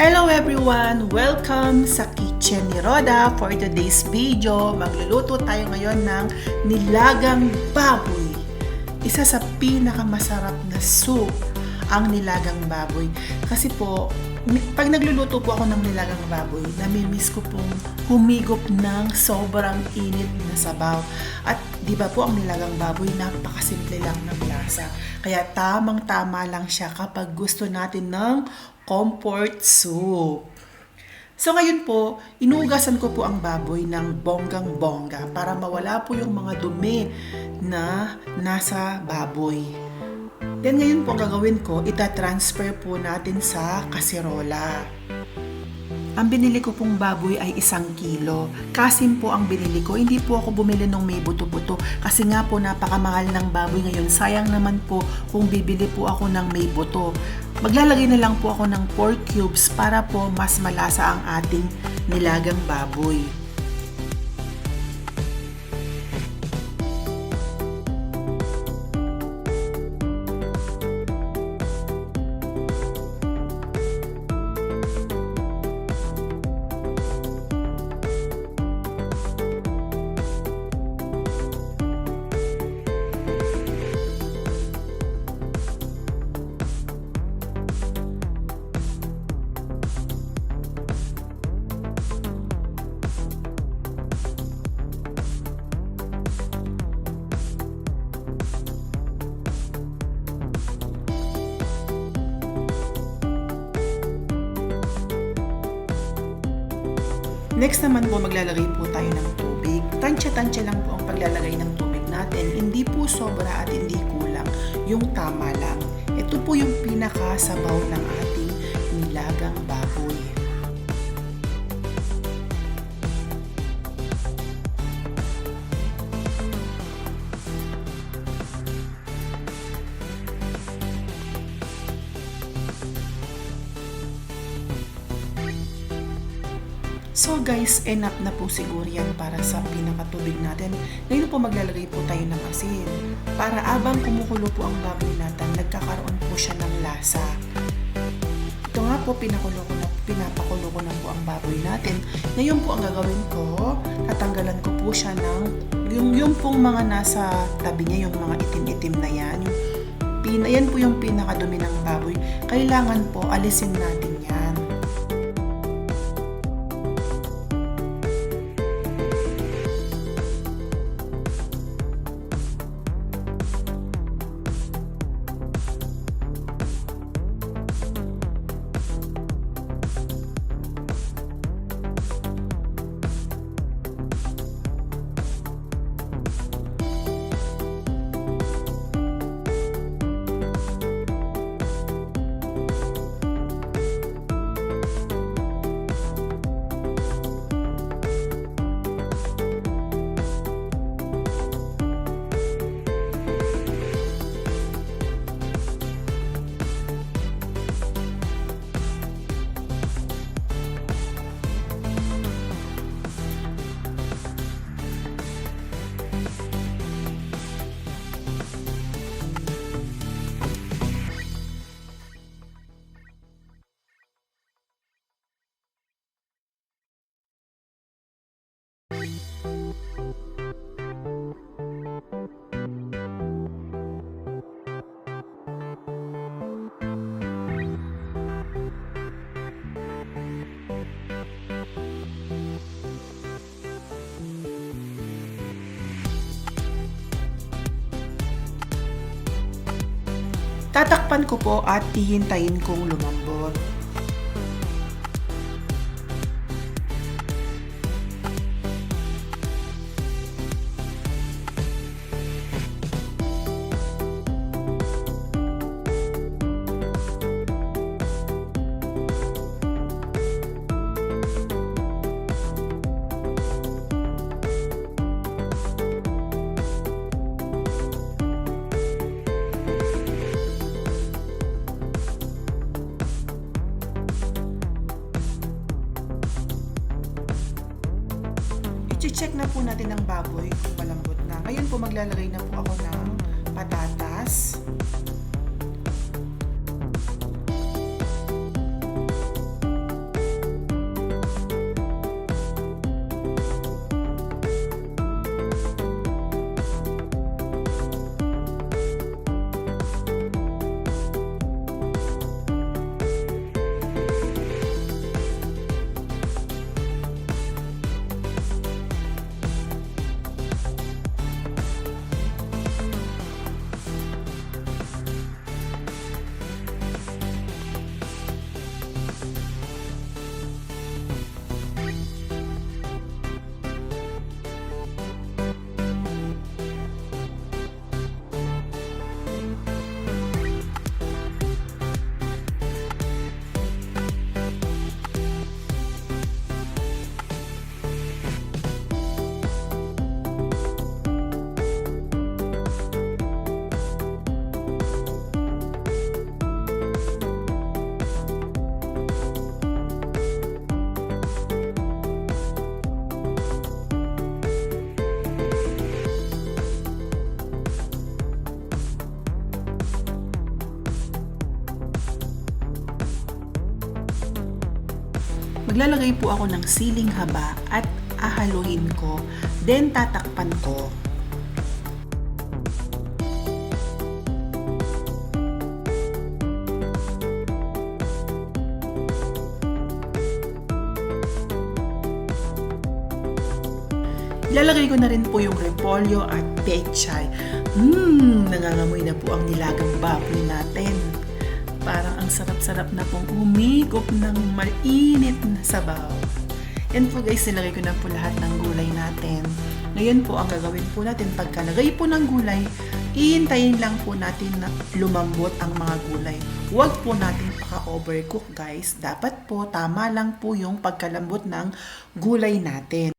Hello everyone! Welcome sa kitchen ni Rhoda. For today's video, magluluto tayo ngayon ng nilagang baboy. Isa sa pinakamasarap na soup, ang nilagang baboy. Kasi po, pag nagluluto po ako ng nilagang baboy, namimiss ko pong humigop ng sobrang init na sabaw. At di ba po ang nilagang baboy, napakasimple lang ng lasa. Kaya tamang-tama lang siya kapag gusto natin ng comfort soup. So ngayon po, inuugasan ko po ang baboy ng bonggang-bongga para mawala po yung mga dumi na nasa baboy. Then ngayon po ang gagawin ko, itatransfer po natin sa kaserola. Ang binili ko pong baboy ay 1 kilo. Kasim po ang binili ko. Hindi po ako bumili ng may buto-buto. Kasi nga po napakamahal ng baboy ngayon. Sayang naman po kung bibili po ako ng may buto. Maglalagay na lang po ako ng 4 cubes para po mas malasa ang ating nilagang baboy. Next naman po, maglalagay po tayo ng tubig. Tansya-tansya lang po ang paglalagay ng tubig natin. Hindi po sobra at hindi kulang. Yung tama lang. Ito po yung pinakasabaw ng ating nilagang baboy. So guys, enough na po siguro yan para sa pinakatubig natin. Ngayon po maglalagay po tayo ng asin. Para abang kumukulo po ang baboy natin, nagkakaroon po siya ng lasa. Ito nga po, pinapakulo ko na po ang baboy natin. Ngayon po ang gagawin ko, tatanggalan ko po siya ng yung pong mga nasa tabi niya, yung mga itim-itim na yan. Yan po yung pinakadumi ng baboy. Kailangan po alisin natin yan. Tatakpan ko po at hihintayin kong lumambot. I-check na po natin ang baboy kung malambot na. Ngayon po maglalagay na po ako ng patatas. Maglalagay po ako ng siling haba at ahaluin ko, then tatakpan ko. Ilalagay ko na rin po yung repolyo at pechay. Nangangamoy na po ang nilagang baboy natin. Parang ang sarap-sarap na pong umigop ng mainit na sabaw. Yan po guys, nilagay ko na po lahat ng gulay natin. Ngayon po, ang gagawin po natin, pagkalagay po ng gulay, iintayin lang po natin na lumambot ang mga gulay. Huwag po natin paka-overcook guys. Dapat po, tama lang po yung pagkalambot ng gulay natin.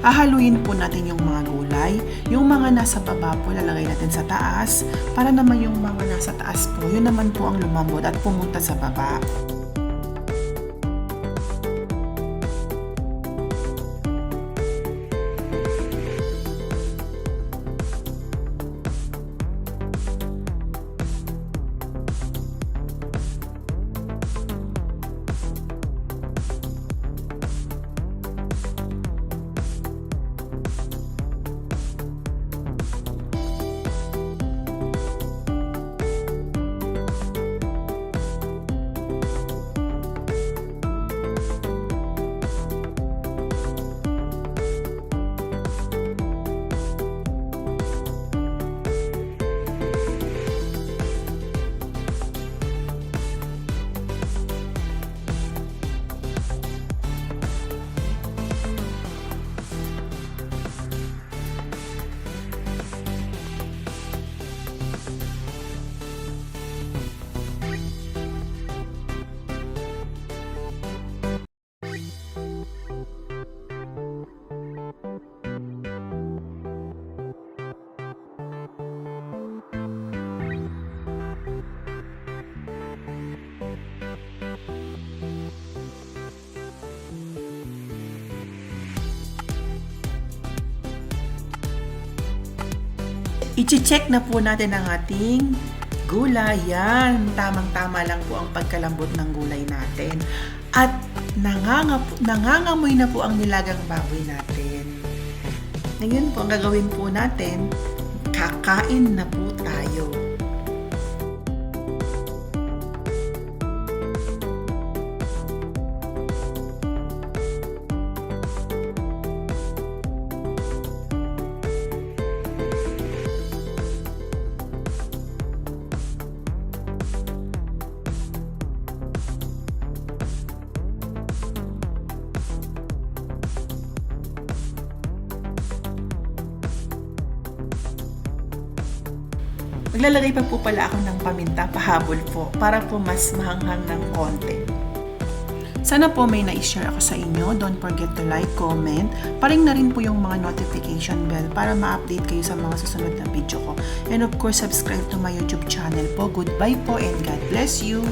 Hahaluin po natin yung mga gulay. Yung mga nasa baba po, lalagay natin sa taas. Para naman yung mga nasa taas po, yun naman po ang lumambot at pumunta sa baba. I-check na po natin ang ating gulay. Yan, tamang-tama lang po ang pagkalambot ng gulay natin. At nangangamoy na po ang nilagang baboy natin. Ngayon po, ang gagawin po natin, kakain na po tayo. Maglalagay pa po pala ako ng paminta, pahabol po, para po mas mahanghang ng konti. Sana po may na-share ako sa inyo. Don't forget to like, comment, paring na rin po yung mga notification bell para ma-update kayo sa mga susunod na video ko. And of course, subscribe to my YouTube channel po. Goodbye po and God bless you!